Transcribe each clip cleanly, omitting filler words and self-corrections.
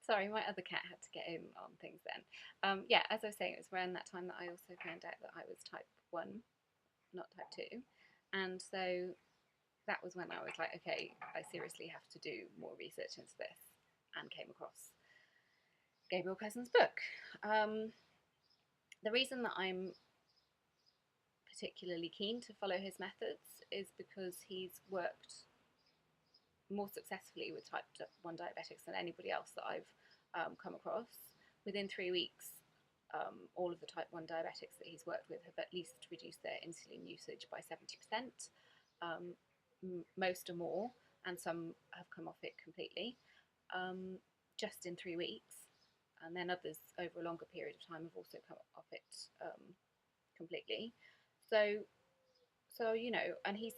Sorry, my other cat had to get in on things then. Yeah, as I was saying, it was around that time that I also found out that I was type 1, not type 2. And so that was when I was like, okay, I seriously have to do more research into this, and came across Gabriel Cousens' book. The reason that I'm particularly keen to follow his methods is because he's worked more successfully with type 1 diabetics than anybody else that I've come across. Within 3 weeks, all of the type 1 diabetics that he's worked with have at least reduced their insulin usage by 70%, most or more, and some have come off it completely, just in 3 weeks. And then others over a longer period of time have also come off it completely. So, and he's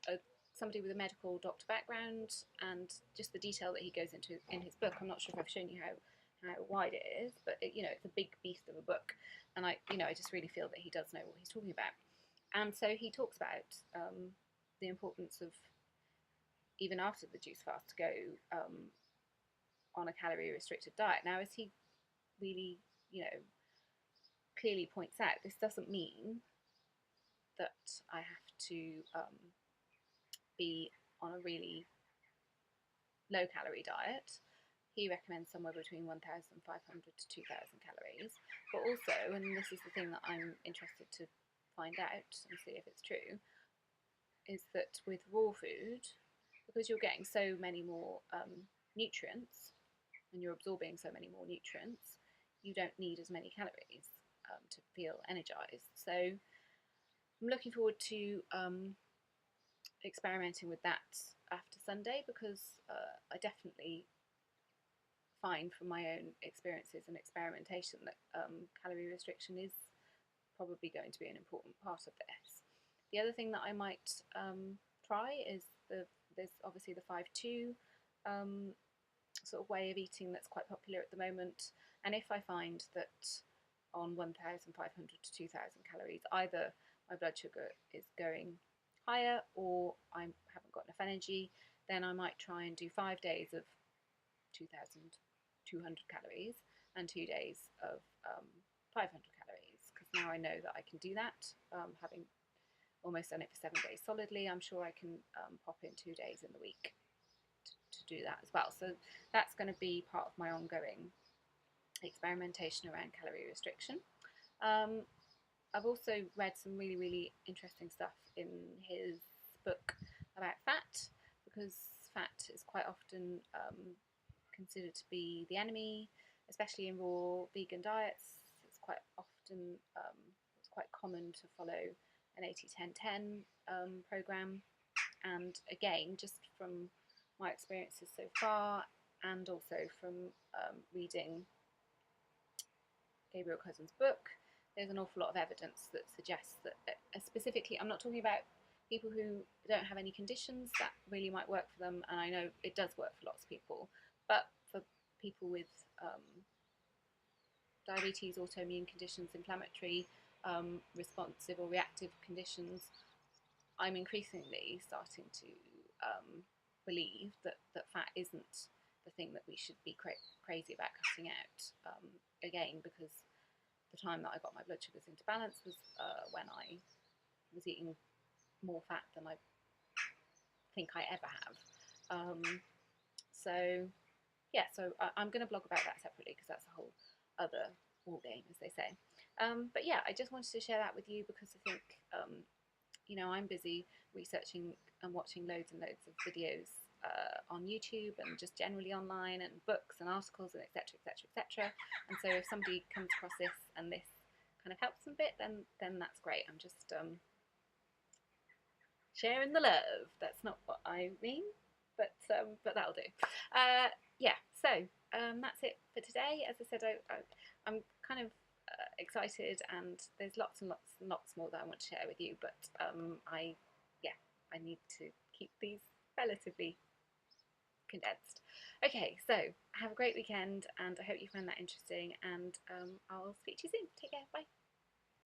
a somebody with a medical doctor background, and just the detail that he goes into in his book. I'm not sure if I've shown you how wide it is, but it's a big beast of a book, and I just really feel that he does know what he's talking about. And so he talks about the importance of, even after the juice fast, to go on a calorie restricted diet. Now, as he really clearly points out, this doesn't mean that I have to be on a really low calorie diet. He recommends somewhere between 1,500 to 2,000 calories. But also, and this is the thing that I'm interested to find out and see if it's true, is that with raw food, because you're getting so many more nutrients and you're absorbing so many more nutrients, you don't need as many calories to feel energized. So I'm looking forward to experimenting with that after Sunday, because I definitely find from my own experiences and experimentation that calorie restriction is probably going to be an important part of this. The other thing that I might try is there's obviously the 5-2 sort of way of eating that's quite popular at the moment. And if I find that on 1,500 to 2,000 calories, either my blood sugar is going higher or I haven't got enough energy, then I might try and do 5 days of 2,200 calories and 2 days of 500 calories, because now I know that I can do that. Having almost done it for 7 days solidly, I'm sure I can pop in 2 days in the week to do that as well. So that's going to be part of my ongoing experimentation around calorie restriction. I've also read some really, really interesting stuff in his book about fat, because fat is quite often considered to be the enemy, especially in raw vegan diets. It's quite often, it's quite common to follow an 80-10-10 program. And again, just from my experiences so far, and also from reading Gabriel Cousens' book, there's an awful lot of evidence that suggests that, specifically, I'm not talking about people who don't have any conditions. That really might work for them, and I know it does work for lots of people, but for people with diabetes, autoimmune conditions, inflammatory, responsive or reactive conditions, I'm increasingly starting to believe that fat isn't the thing that we should be crazy about cutting out. Again, because the time that I got my blood sugars into balance was when I was eating more fat than I think I ever have. So yeah, so I'm going to blog about that separately, because that's a whole other ball game, as they say. But yeah, I just wanted to share that with you, because I think I'm busy researching and watching loads and loads of videos on YouTube and just generally online, and books and articles, and etc, etc, etc. And so if somebody comes across this and this kind of helps them a bit, then that's great. I'm just sharing the love. That's not what I mean, but that'll do. Yeah, so that's it for today. As I said, I'm kind of excited, and there's lots and lots and lots more that I want to share with you, but I need to keep these relatively condensed. Okay, so have a great weekend, and I hope you found that interesting, and I'll speak to you soon. Take care, bye.